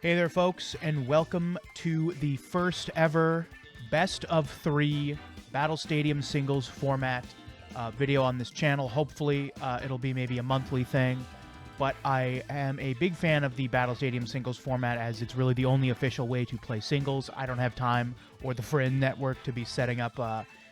Hey there, folks, and welcome to the first ever best of 3 Battle Stadium singles format video on this channel. Hopefully, it'll be maybe a monthly thing, but I am a big fan of the Battle Stadium singles format as it's really the only official way to play singles. I don't have time or the friend network to be setting up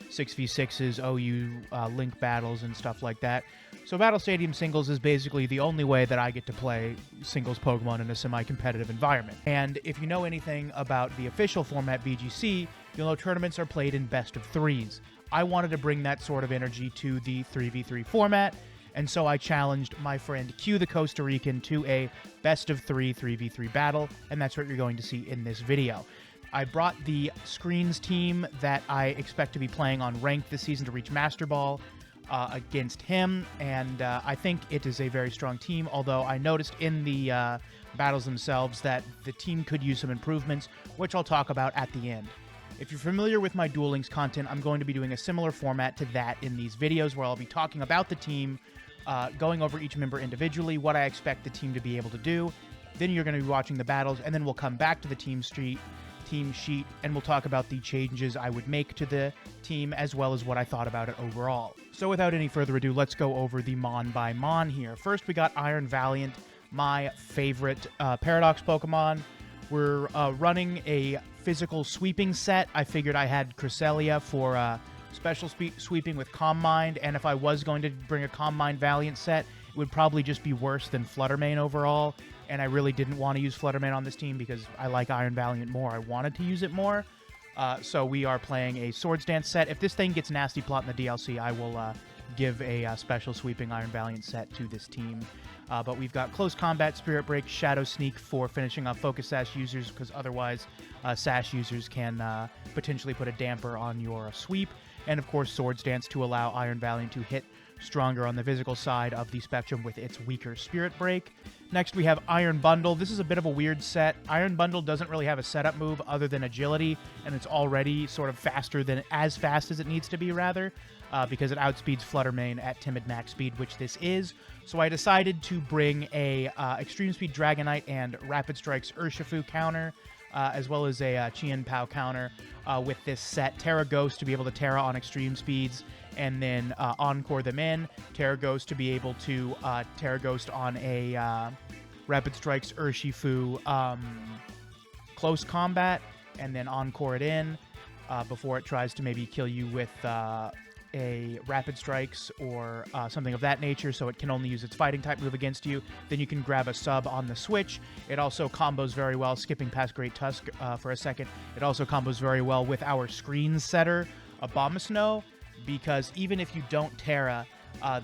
6v6s, OU link battles and stuff like that. So Battle Stadium singles is basically the only way that I get to play singles Pokemon in a semi-competitive environment. And if you know anything about the official format VGC, you'll know tournaments are played in best of 3s. I wanted to bring that sort of energy to the 3v3 format, and so I challenged my friend Q the Costa Rican to a best of 3 3v3 battle, and that's what you're going to see in this video. I brought the Screens team that I expect to be playing on ranked this season to reach Master Ball against him, and I think it is a very strong team, although I noticed in the battles themselves that the team could use some improvements, which I'll talk about at the end. If you're familiar with my Duel Links content, I'm going to be doing a similar format to that in these videos where I'll be talking about the team, going over each member individually, what I expect the team to be able to do. Then you're going to be watching the battles, and then we'll come back to the team sheet, and we'll talk about the changes I would make to the team as well as what I thought about it overall. So without any further ado, let's go over the Mon by Mon here. First, we got Iron Valiant, my favorite Paradox Pokemon. We're running a physical sweeping set. I figured I had Cresselia for special sweeping with Calm Mind, and if I was going to bring a Calm Mind Valiant set, it would probably just be worse than Fluttermane overall, and I really didn't want to use Fluttermane on this team because I like Iron Valiant more. I wanted to use it more, so we are playing a Swords Dance set. If this thing gets Nasty Plot in the DLC, I will give a special sweeping Iron Valiant set to this team. But we've got Close Combat, Spirit Break, Shadow Sneak for finishing off Focus Sash users, because otherwise Sash users can potentially put a damper on your sweep. And of course Swords Dance to allow Iron Valiant to hit stronger on the physical side of the spectrum with its weaker Spirit Break. Next we have Iron Bundle. This is a bit of a weird set. Iron Bundle doesn't really have a setup move other than agility, and it's already sort of faster than, as fast as it needs to be rather, because it outspeeds Fluttermane at Timid Max Speed, which this is. So I decided to bring a Extreme Speed Dragonite and Rapid Strikes Urshifu counter, as well as a Chien Pao counter with this set. Terra Ghost to be able to Terra on extreme speeds, and then Encore them in. Terra Ghost to be able to Terra Ghost on a Rapid Strikes Urshifu close combat, and then Encore it in before it tries to maybe kill you with a Rapid Strikes or something of that nature, so it can only use its fighting type move against you. Then you can grab a sub on the switch. It also combos very well, skipping past Great Tusk for a second. It also combos very well with our screen setter, Abomasnow, because even if you don't Terra,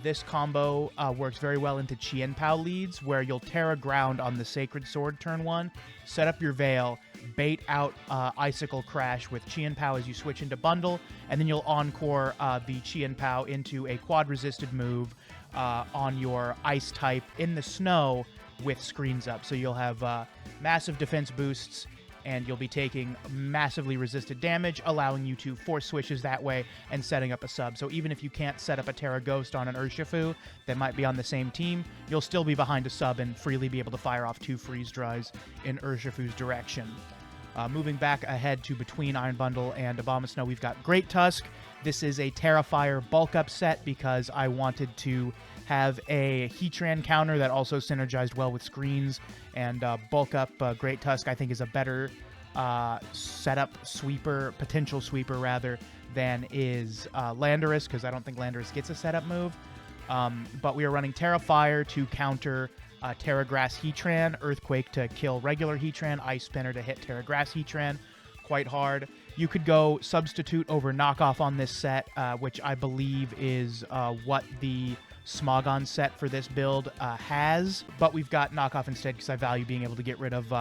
this combo works very well into Chien Pao leads, where you'll Terra Ground on the Sacred Sword turn 1, set up your Veil, bait out Icicle Crash with Chien Pao as you switch into Bundle, and then you'll Encore the Chien Pao into a quad-resisted move on your Ice type in the snow with screens up. So you'll have massive defense boosts, and you'll be taking massively resisted damage, allowing you to force switches that way and setting up a sub. So even if you can't set up a Terra Ghost on an Urshifu that might be on the same team, you'll still be behind a sub and freely be able to fire off 2 Freeze Dries in Urshifu's direction. Moving back ahead to between Iron Bundle and Abomasnow, we've got Great Tusk. This is a Terrafire bulk up set because I wanted to have a Heatran counter that also synergized well with screens, and bulk up Great Tusk I think is a better setup sweeper, potential sweeper rather, than is Landorus, because I don't think Landorus gets a setup move. But we are running Terrafire to counter Terra Grass Heatran, Earthquake to kill regular Heatran, Ice Spinner to hit Terra Grass Heatran quite hard. You could go Substitute over Knockoff on this set, which I believe is what the Smogon set for this build has, but we've got Knockoff instead because I value being able to get rid of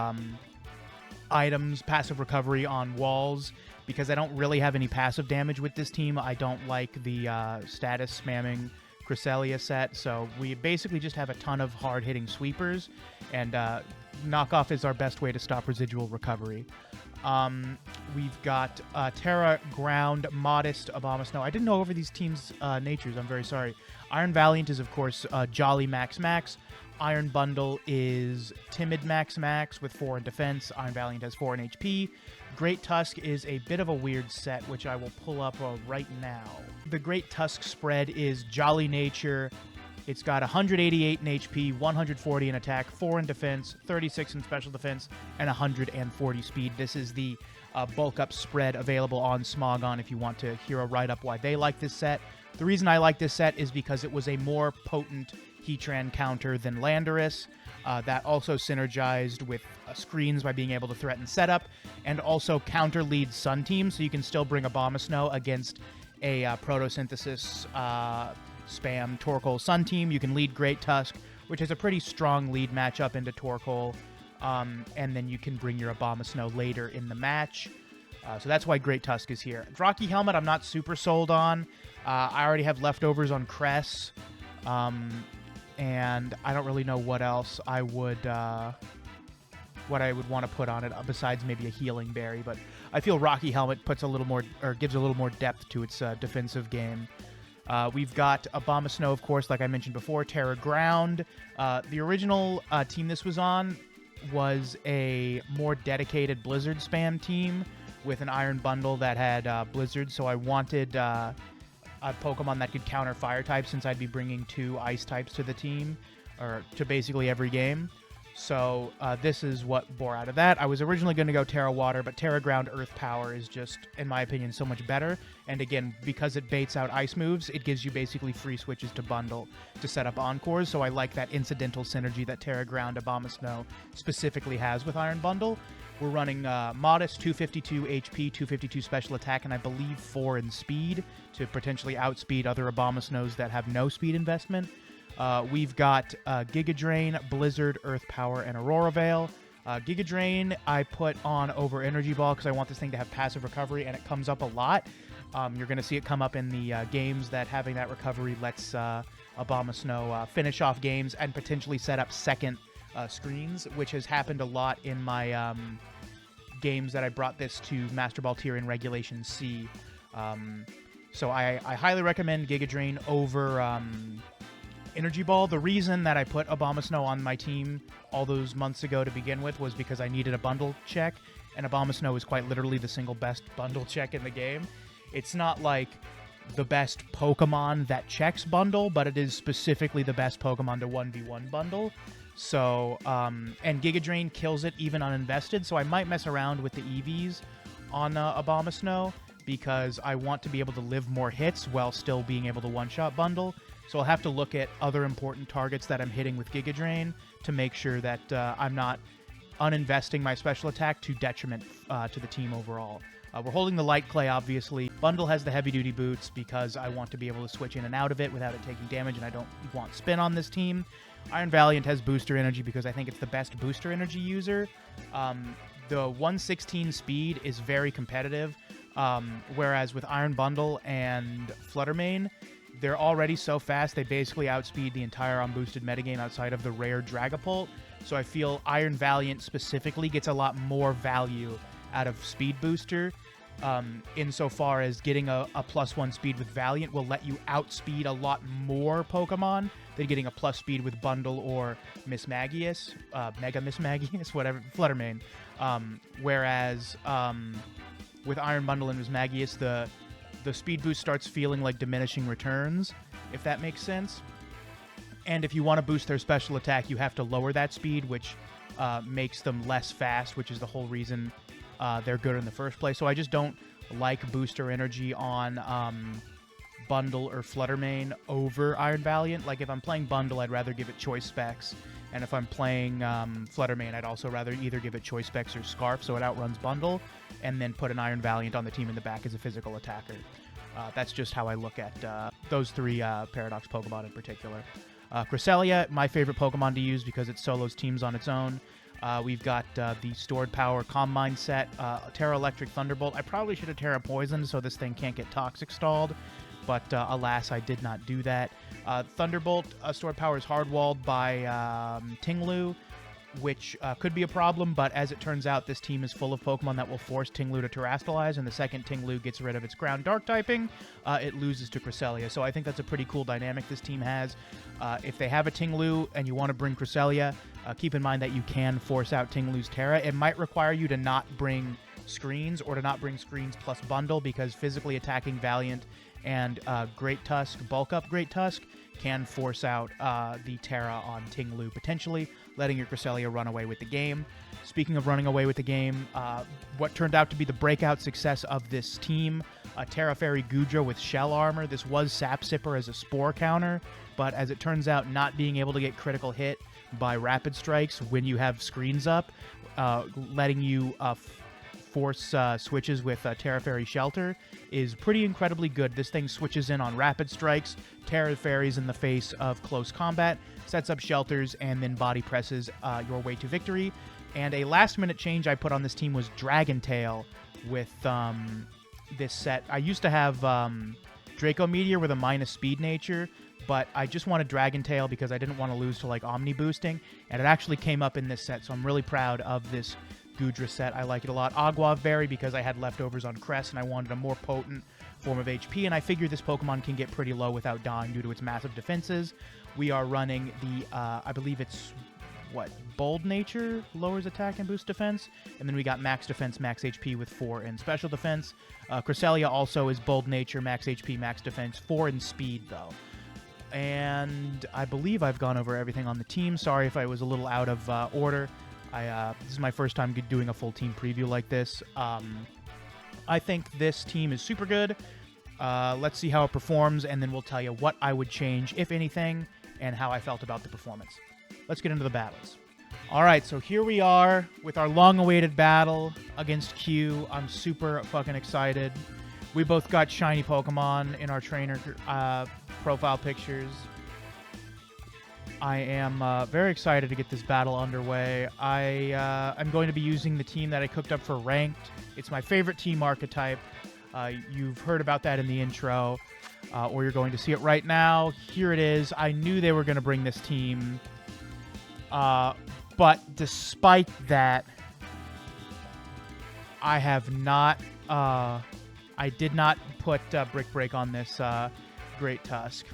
items, passive recovery on walls, because I don't really have any passive damage with this team. I don't like the status spamming Cresselia set, so we basically just have a ton of hard-hitting sweepers, and Knockoff is our best way to stop residual recovery. We've got Terra Ground, Modest, Abomasnow. I didn't know over these teams' natures. I'm very sorry. Iron Valiant is, of course, Jolly Max Max. Iron Bundle is Timid Max Max with 4 in defense. Iron Valiant has 4 in HP. Great Tusk is a bit of a weird set, which I will pull up right now. The Great Tusk spread is Jolly Nature. It's got 188 in HP, 140 in attack, 4 in defense, 36 in special defense, and 140 speed. This is the bulk up spread available on Smogon if you want to hear a write-up why they like this set. The reason I like this set is because it was a more potent Heatran counter than Landorus. That also synergized with screens by being able to threaten setup, and also counter lead Sun Team, so you can still bring Abomasnow against a Photosynthesis spam Torkoal Sun Team. You can lead Great Tusk, which is a pretty strong lead matchup into Torkoal, and then you can bring your Abomasnow later in the match. So that's why Great Tusk is here. Rocky Helmet I'm not super sold on. I already have leftovers on Cress, and I don't really know what else I would want to put on it besides maybe a Healing Berry, but I feel Rocky Helmet puts a little more, or gives a little more depth to its defensive game. We've got Abomasnow, of course, like I mentioned before, Terra Ground. The original team this was on was a more dedicated Blizzard spam team with an Iron Bundle that had Blizzard, so I wanted a Pokemon that could counter Fire types, since I'd be bringing 2 Ice types to the team, or to basically every game. So this is what bore out of that. I was originally going to go Terra Water, but Terra Ground Earth Power is just, in my opinion, so much better. And again, because it baits out ice moves, it gives you basically free switches to bundle to set up Encores. So I like that incidental synergy that Terra Ground Abomasnow specifically has with Iron Bundle. We're running modest 252 HP, 252 special attack, and I believe 4 in speed to potentially outspeed other Abomasnows that have no speed investment. We've got Giga Drain, Blizzard, Earth Power, and Aurora Veil. Giga Drain I put on over Energy Ball because I want this thing to have passive recovery, and it comes up a lot. You're going to see it come up in the games that having that recovery lets Abomasnow finish off games and potentially set up second screens, which has happened a lot in my games that I brought this to Master Ball tier in Regulation C. So I highly recommend Giga Drain over Energy Ball. The reason that I put Abomasnow on my team all those months ago to begin with was because I needed a bundle check, and Abomasnow is quite literally the single best bundle check in the game. It's not like the best Pokemon that checks bundle, but it is specifically the best Pokemon to 1v1 bundle. So, and Giga Drain kills it even uninvested, so I might mess around with the EVs on Abomasnow because I want to be able to live more hits while still being able to one-shot bundle. So I'll have to look at other important targets that I'm hitting with Giga Drain to make sure that I'm not uninvesting my special attack to detriment to the team overall. We're holding the Light Clay, obviously. Bundle has the heavy-duty boots because I want to be able to switch in and out of it without it taking damage, and I don't want spin on this team. Iron Valiant has booster energy because I think it's the best booster energy user. The 116 speed is very competitive, whereas with Iron Bundle and Fluttermane, they're already so fast, they basically outspeed the entire unboosted metagame outside of the rare Dragapult. So I feel Iron Valiant specifically gets a lot more value out of Speed Booster, insofar as getting a +1 speed with Valiant will let you outspeed a lot more Pokemon than getting a plus speed with Bundle or Mismagius, Mega Mismagius, whatever, Fluttermane. Whereas with Iron Bundle and Mismagius, the speed boost starts feeling like diminishing returns, if that makes sense. And if you want to boost their special attack, you have to lower that speed, which makes them less fast, which is the whole reason they're good in the first place. So I just don't like booster energy on Bundle or Fluttermane over Iron Valiant. Like, if I'm playing Bundle, I'd rather give it choice specs. And if I'm playing Fluttermane, I'd also rather either give it choice specs or Scarf, so it outruns Bundle, and then put an Iron Valiant on the team in the back as a physical attacker. That's just how I look at those 3 Paradox Pokemon in particular. Cresselia, my favorite Pokemon to use because it solos teams on its own. We've got the Stored Power Calm Mind set, Terra Electric Thunderbolt. I probably should have Terra Poisoned so this thing can't get Toxic stalled, but alas, I did not do that. Thunderbolt Stored Power is hardwalled by Tinglu, which could be a problem, but as it turns out, this team is full of Pokemon that will force Tinglu to Terastallize, and the second Tinglu gets rid of its ground dark typing, it loses to Cresselia. So I think that's a pretty cool dynamic this team has. If they have a Tinglu and you want to bring Cresselia, keep in mind that you can force out Tinglu's Terra. It might require you to not bring screens or to not bring screens plus bundle, because physically attacking Valiant and Great Tusk, bulk up Great Tusk, can force out the Terra on Tinglu, potentially letting your Cresselia run away with the game. Speaking of running away with the game, what turned out to be the breakout success of this team, Terra Fairy Goodra with Shell Armor. This was Sap Sipper as a Spore counter, but as it turns out, not being able to get critical hit by Rapid Strikes when you have screens up, letting you force switches with Terra Fairy Shelter is pretty incredibly good. This thing switches in on Rapid Strikes, Terra Fairies in the face of close combat, sets up shelters, and then body presses your way to victory. And a last-minute change I put on this team was Dragon Tail with this set. I used to have Draco Meteor with a minus speed nature, but I just wanted Dragon Tail because I didn't want to lose to like Omni boosting, and it actually came up in this set, so I'm really proud of this Goodra set. I like it a lot. Agua Berry because I had leftovers on Crest and I wanted a more potent form of HP, and I figured this Pokemon can get pretty low without dying due to its massive defenses. We are running the, I believe it's, Bold Nature lowers attack and boosts defense, and then we got Max Defense, Max HP with 4 in Special Defense. Cresselia also is Bold Nature, Max HP, Max Defense, 4 in Speed though. And I believe I've gone over everything on the team. Sorry if I was a little out of order. This is my first time doing a full team preview like this. I think this team is super good. Let's see how it performs, and then we'll tell you what I would change, if anything, and how I felt about the performance. Let's get into the battles. All right, so here we are with our long-awaited battle against Q. I'm super fucking excited. We both got shiny Pokemon in our trainer profile pictures. I am very excited to get this battle underway. I'm going to be using the team that I cooked up for Ranked. It's my favorite team archetype. You've heard about that in the intro, or you're going to see it right now. Here it is. I knew they were going to bring this team, but despite that, I have not... I did not put Brick Break on this Great Tusk.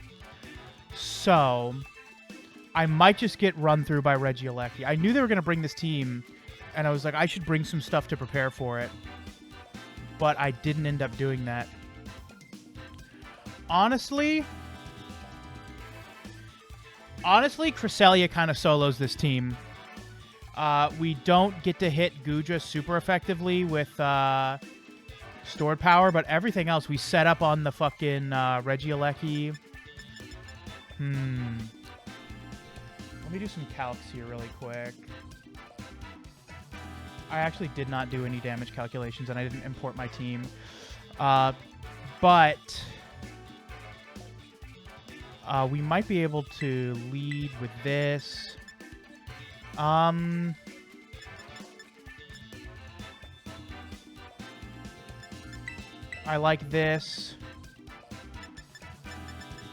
So... I might just get run through by Regieleki. I knew they were going to bring this team, and I was like, I should bring some stuff to prepare for it. But I didn't end up doing that. Honestly, Cresselia kind of solos this team. We don't get to hit Goodra super effectively with stored power, but everything else we set up on the fucking Regieleki. Let me do some calcs here really quick. I actually did not do any damage calculations, and I didn't import my team. But we might be able to lead with this. I like this.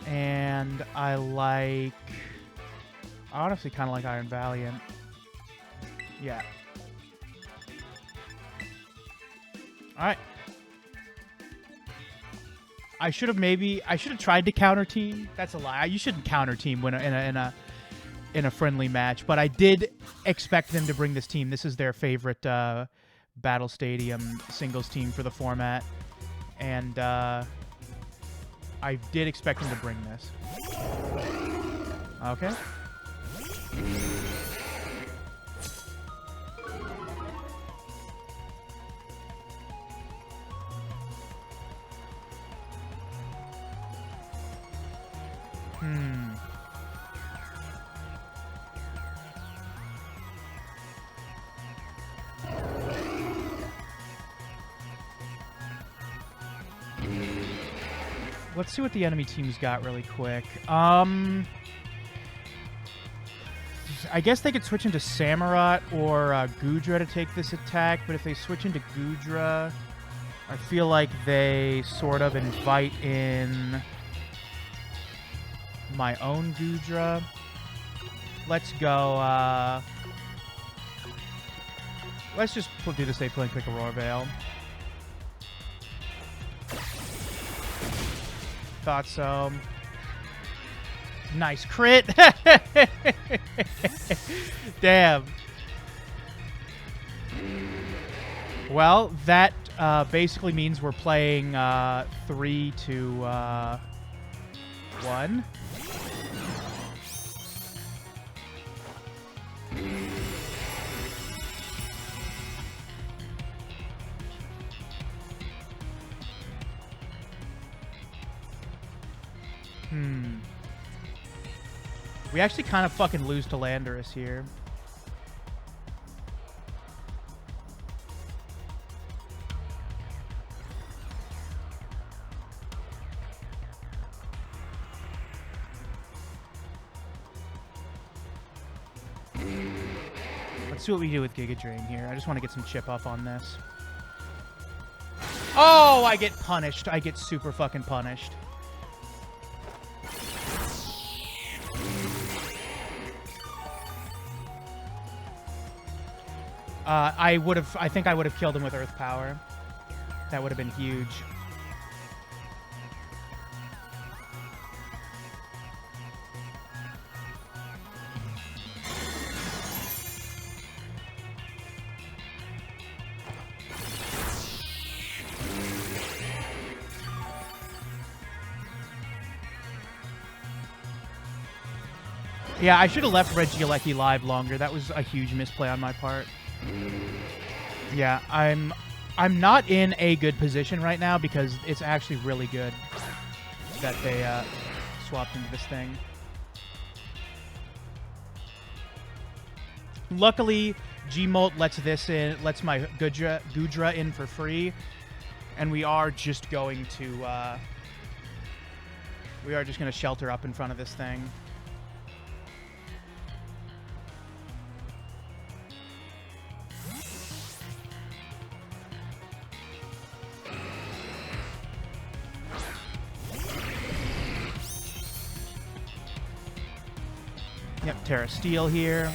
And I like... I honestly kind of like Iron Valiant. Yeah. Alright. I should have tried to counter team. That's a lie. You shouldn't counter team when in a friendly match, but I did expect them to bring this team. This is their favorite Battle Stadium singles team for the format, and I did expect them to bring this. Okay. Let's see what the enemy team's got really quick. I guess they could switch into Samurott or Goodra to take this attack, but if they switch into Goodra, I feel like they sort of invite in my own Goodra. Let's go Let's just do the safe play and click Aurora Veil. Thought so. Nice crit. Damn. Well, that basically means we're playing 3 to 1. We actually kind of fucking lose to Landorus here. Let's see what we do with Giga Drain here. I just want to get some chip off on this. Oh, I get punished. I get super fucking punished. I think I would have killed him with Earth Power. That would have been huge. Yeah, I should have left Regieleki live longer. That was a huge misplay on my part. Yeah, I'm not in a good position right now because it's actually really good that they swapped into this thing. Luckily, Gmolt lets my Goodra in for free, and we are just going to shelter up in front of this thing. Yep, Terra Steel here.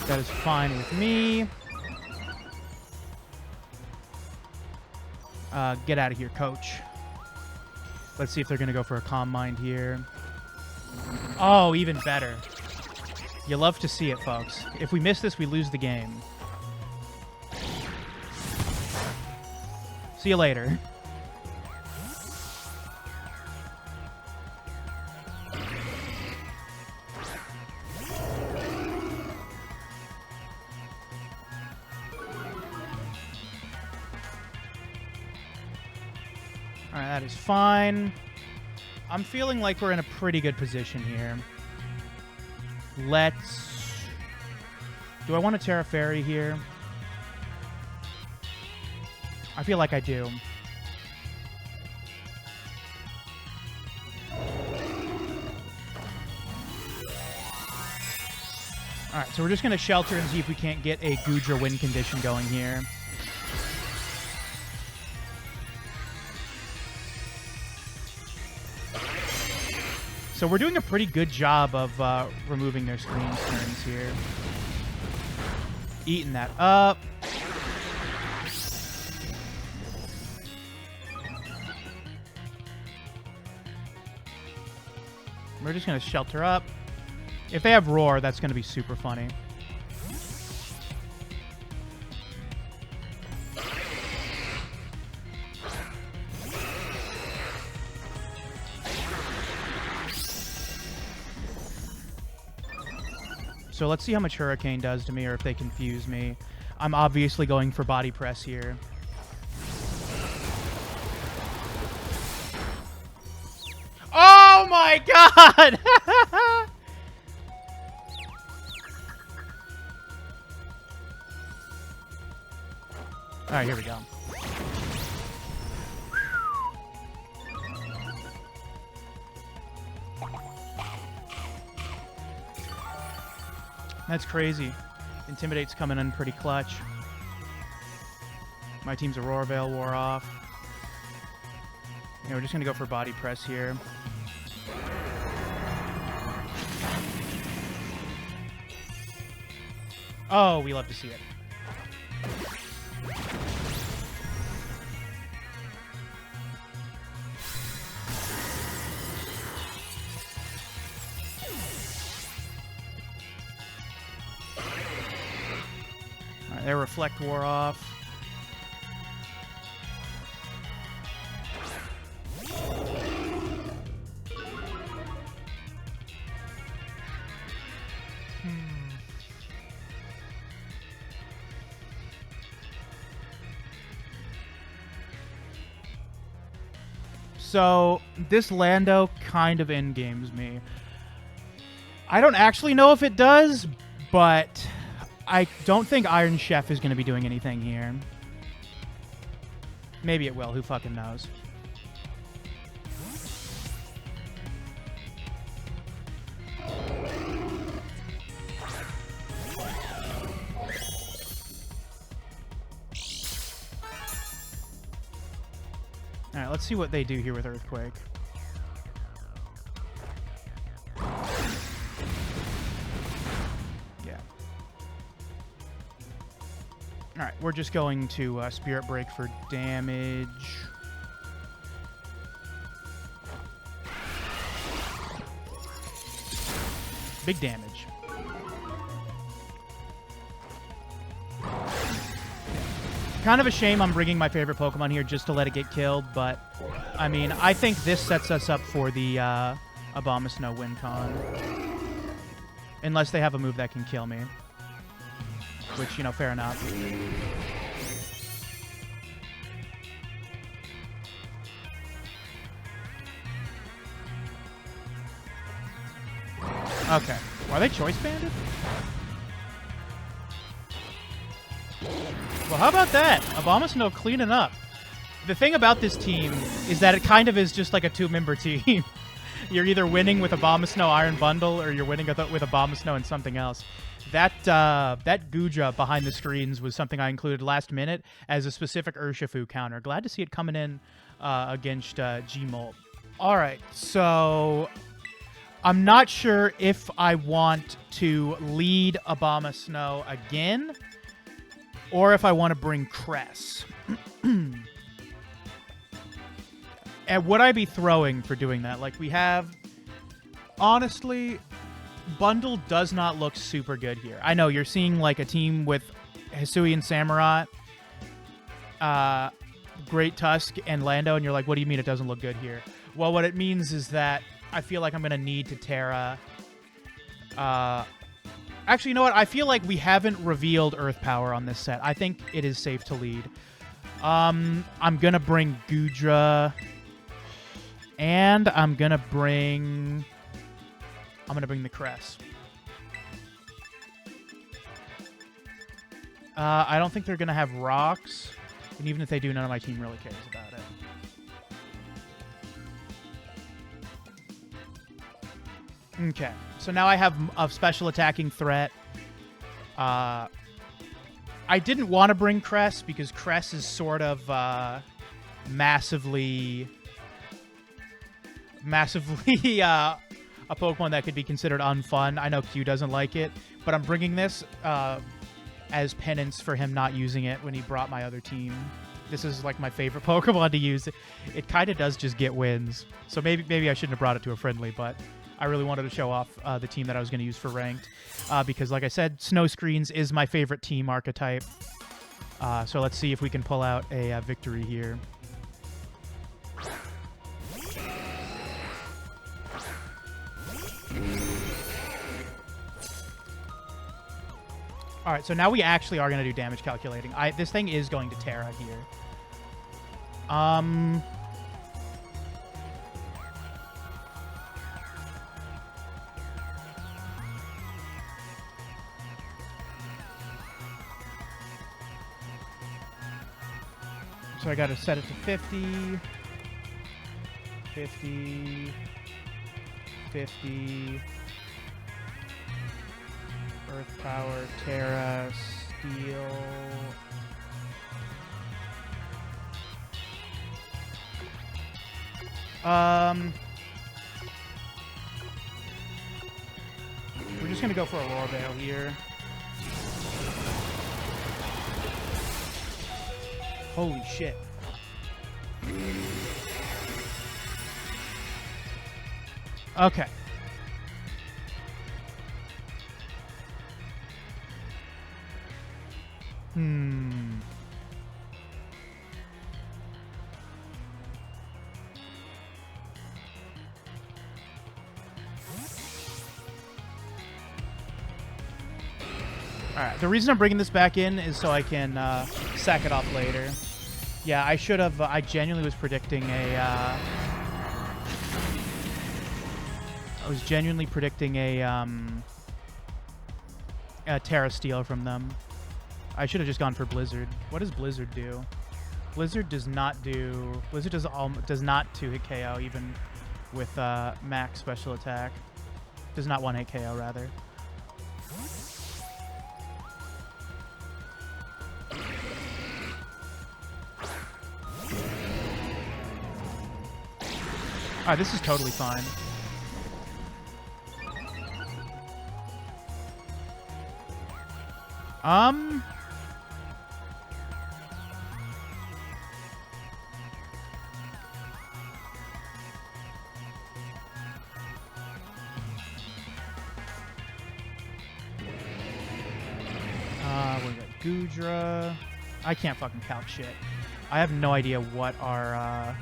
That is fine with me. Get out of here, coach. Let's see if they're going to go for a Calm Mind here. Oh, even better. You love to see it, folks. If we miss this, we lose the game. See you later. Alright, that is fine. I'm feeling like we're in a pretty good position here. Let's... Do I want to Terra Fairy here? I feel like I do. Alright, so we're just going to shelter and see if we can't get a Goodra win condition going here. So we're doing a pretty good job of removing their screen turns here. Eating that up. We're just going to shelter up. If they have Roar, that's going to be super funny. So let's see how much Hurricane does to me, or if they confuse me. I'm obviously going for Body Press here. Oh my god! Alright, here we go. That's crazy. Intimidate's coming in pretty clutch. My team's Aurora Veil wore off. Yeah, we're just going to go for body press here. Oh, we love to see it. All right, their reflect wore off. So, this Lando kind of endgames me. I don't actually know if it does, but I don't think Iron Chef is going to be doing anything here. Maybe it will. Who fucking knows? Alright, let's see what they do here with Earthquake. Yeah. Alright, we're just going to Spirit Break for damage. Big damage. Kind of a shame I'm bringing my favorite Pokemon here just to let it get killed, but, I mean, I think this sets us up for the Abomasnow win con. Unless they have a move that can kill me. Which, you know, fair enough. Okay. Are they choice banded? Well, how about that? Abomasnow cleaning up. The thing about this team is that it kind of is just like a two-member team. You're either winning with Abomasnow Iron Bundle or you're winning with Abomasnow and something else. That Goodra behind the screens was something I included last minute as a specific Urshifu counter. Glad to see it coming in against G-Molt. All right, so I'm not sure if I want to lead Abomasnow again or if I want to bring Cress. And would I be throwing for doing that? Like, we have... Honestly, Bundle does not look super good here. I know, you're seeing, like, a team with Hisuian Samurott, Great Tusk, and Lando, and you're like, what do you mean it doesn't look good here? Well, what it means is that I feel like I'm going to need to Terra... Actually, you know what? I feel like we haven't revealed Earth Power on this set. I think it is safe to lead. I'm going to bring Goodra. And I'm going to bring the Cress. I don't think they're going to have rocks. And even if they do, none of my team really cares about it. Okay. So now I have a special attacking threat. I didn't want to bring Cress because Cress is sort of massively a Pokemon that could be considered unfun. I know Q doesn't like it, but I'm bringing this as penance for him not using it when he brought my other team. This is like my favorite Pokemon to use. It kind of does just get wins. So maybe I shouldn't have brought it to a friendly, but I really wanted to show off the team that I was going to use for ranked. Because like I said, Snow Screens is my favorite team archetype. So let's see if we can pull out a victory here. All right, so now we actually are going to do damage calculating. This thing is going to Terra here. So I got to set it to 50, 50, 50, Earth Power, Terra, Steel. We're just gonna go for Aurora Veil here. Holy shit. Okay. Alright, the reason I'm bringing this back in is so I can sack it off later. Yeah, I should have... I genuinely was predicting a... I was genuinely predicting a Terra Steel from them. I should have just gone for Blizzard. What does Blizzard do? Blizzard does not do... Blizzard does not 2-hit KO, even with max special attack. Does not 1-hit KO, rather. Alright, this is totally fine. We got Goodra. I can't fucking calc shit. I have no idea what our,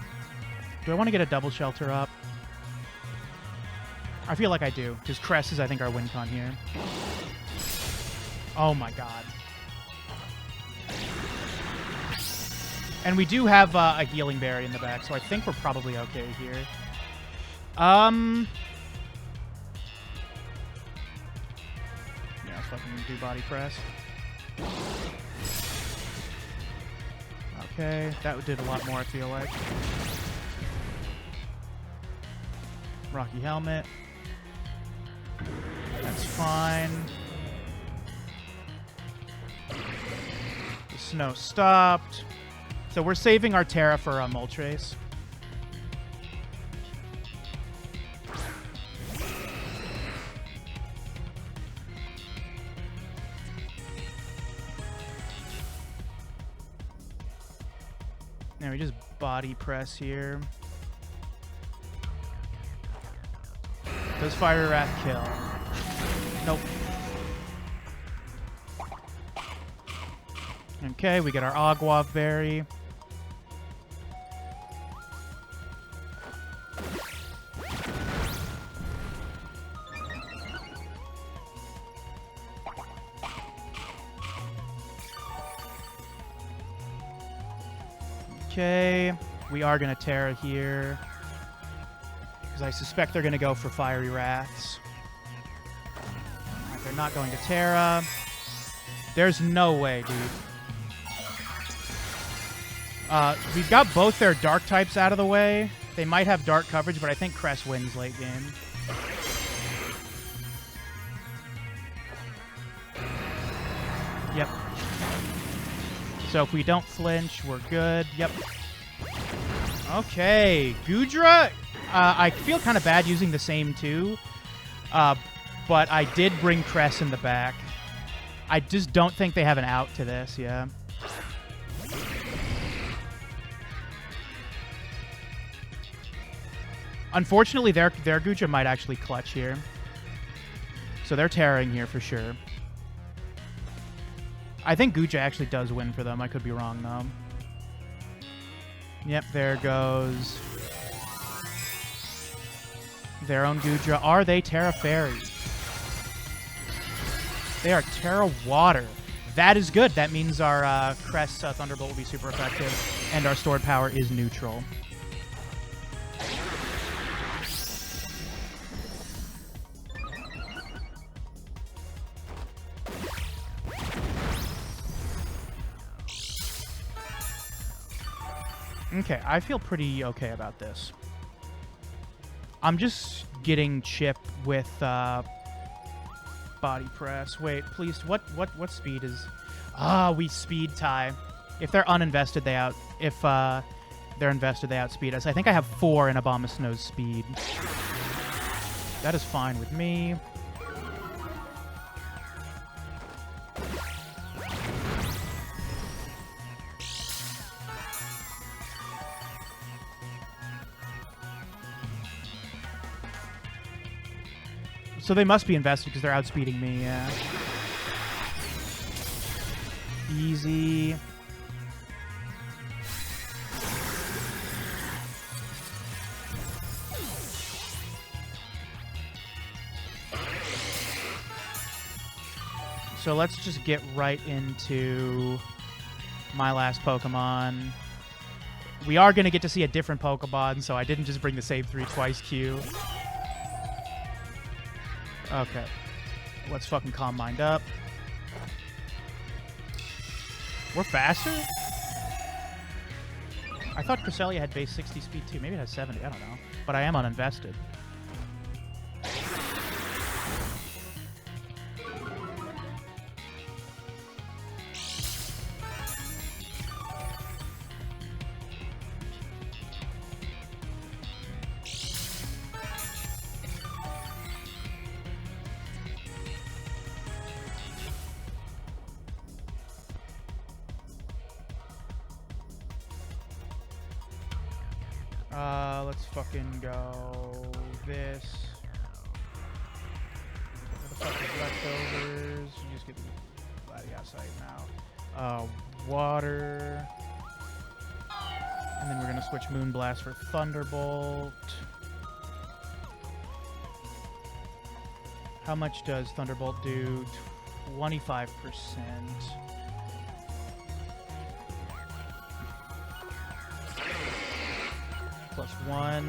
do I want to get a double shelter up? I feel like I do, because Crest is, I think, our win con here. Oh my god. And we do have a healing berry in the back, so I think we're probably okay here. Yeah, let's fucking do body press. Okay, that did a lot more, I feel like. Rocky Helmet. That's fine. The snow stopped. So we're saving our Terra for Moltres. Now we just body press here. Does Fiery Wrath kill? Nope. Okay, we get our Agua Berry. Okay, we are going to Terra here. Because I suspect they're going to go for Fiery Wraths. Right, they're not going to Terra. There's no way, dude. We've got both their dark types out of the way. They might have dark coverage, but I think Crest wins late game. Yep. So if we don't flinch, we're good. Yep. Okay. Goodra, I feel kind of bad using the same two. But I did bring Crest in the back. I just don't think they have an out to this, yeah. Unfortunately, their Goodra might actually clutch here. So they're tearing here for sure. I think Goodra actually does win for them. I could be wrong, though. Yep, there goes their own Goodra. Are they Terra Fairy? They are Terra Water. That is good. That means our Crest Thunderbolt will be super effective, and our stored power is neutral. Okay, I feel pretty okay about this. I'm just getting chip with Body press. Wait, please. What speed is? Ah, we speed tie. If they're uninvested, they out. If they're invested, they outspeed us. I think I have 4 in Abomasnow's speed. That is fine with me. So they must be invested because they're outspeeding me, yeah. Easy. So let's just get right into my last Pokemon. We are going to get to see a different Pokemon, so I didn't just bring the same 3 twice queue. Okay. Let's fucking Calm Mind up. We're faster? I thought Cresselia had base 60 speed too. Maybe it has 70. I don't know. But I am uninvested. Let's fucking go this. What the fuck is leftovers? You just get the Gladiosite now. Water. And then we're gonna switch Moonblast for Thunderbolt. How much does Thunderbolt do? 25%. +1.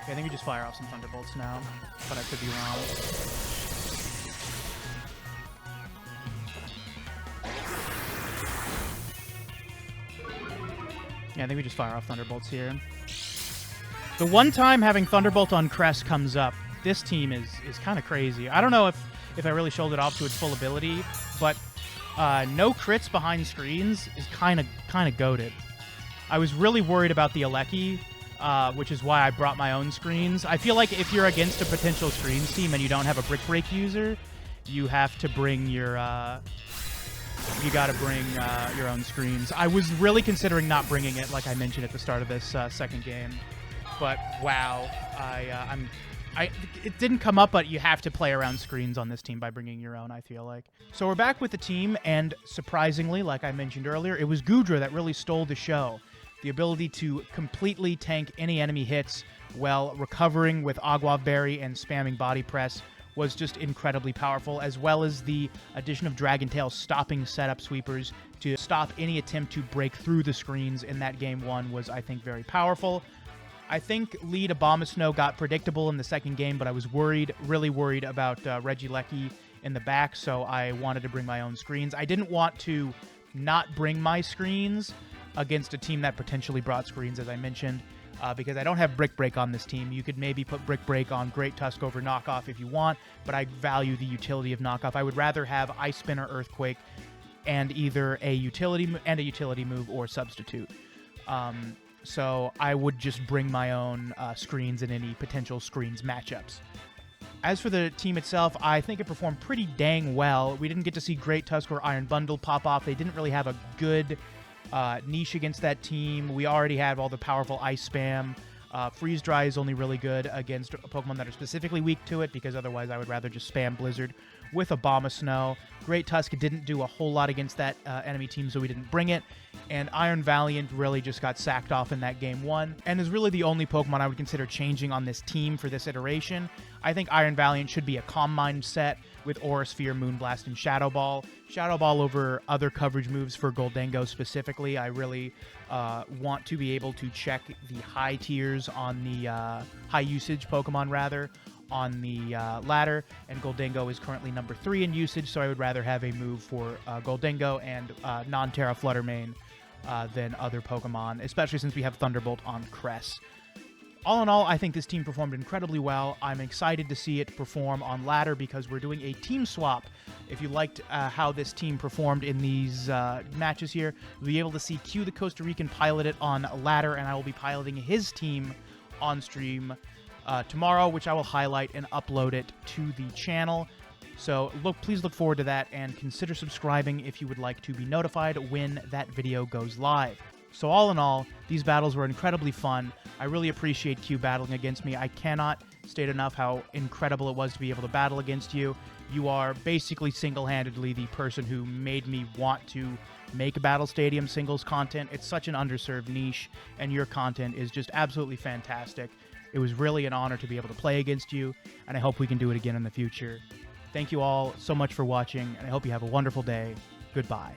Okay, I think we just fire off some Thunderbolts now, but I could be wrong. Yeah, I think we just fire off Thunderbolts here. The one time having Thunderbolt on Crest comes up, this team is kind of crazy. I don't know if I really showed it off to its full ability, but no crits behind screens is kind of goated. I was really worried about the Alecki, which is why I brought my own screens. I feel like if you're against a potential screens team and you don't have a Brick Break user, you have to bring your, you gotta bring your own screens. I was really considering not bringing it, like I mentioned at the start of this second game. But wow, it didn't come up, but you have to play around screens on this team by bringing your own, I feel like. So we're back with the team, and surprisingly, like I mentioned earlier, it was Goodra that really stole the show. The ability to completely tank any enemy hits while recovering with Agua Berry and spamming Body Press was just incredibly powerful, as well as the addition of Dragon Tail stopping setup sweepers to stop any attempt to break through the screens in that game 1 was, I think, very powerful. I think lead Abomasnow got predictable in the second game, but I was really worried about Regieleki in the back, so I wanted to bring my own screens. I didn't want to not bring my screens against a team that potentially brought screens, as I mentioned, because I don't have Brick Break on this team. You could maybe put Brick Break on Great Tusk over Knockoff if you want, but I value the utility of Knockoff. I would rather have Ice Spin or Earthquake and either a utility move or substitute. So I would just bring my own screens in any potential screens matchups. As for the team itself, I think it performed pretty dang well. We didn't get to see Great Tusk or Iron Bundle pop off. They didn't really have a good niche against that team. We already have all the powerful Ice Spam. Freeze Dry is only really good against Pokemon that are specifically weak to it, because otherwise I would rather just spam Blizzard with Abomasnow. Great Tusk didn't do a whole lot against that enemy team, so we didn't bring it. And Iron Valiant really just got sacked off in that game 1, and is really the only Pokemon I would consider changing on this team for this iteration. I think Iron Valiant should be a Calm Mind set with Aura Sphere, Moonblast, and Shadow Ball. Shadow Ball over other coverage moves for Goldengo specifically. I really want to be able to check the high tiers on the high usage Pokemon, rather, on the ladder, and Goldengo is currently number 3 in usage, so I would rather have a move for Goldengo and non-Terra Fluttermane than other Pokemon, especially since we have Thunderbolt on Cress. All in all, I think this team performed incredibly well. I'm excited to see it perform on ladder because we're doing a team swap. If you liked how this team performed in these matches here, you'll be able to see Q the Costa Rican pilot it on ladder, and I will be piloting his team on stream tomorrow, which I will highlight and upload it to the channel. So please look forward to that, and consider subscribing if you would like to be notified when that video goes live. So all in all, these battles were incredibly fun. I really appreciate Q battling against me. I cannot state enough how incredible it was to be able to battle against you. You are basically single-handedly the person who made me want to make Battle Stadium singles content. It's such an underserved niche, and your content is just absolutely fantastic. It was really an honor to be able to play against you, and I hope we can do it again in the future. Thank you all so much for watching, and I hope you have a wonderful day. Goodbye.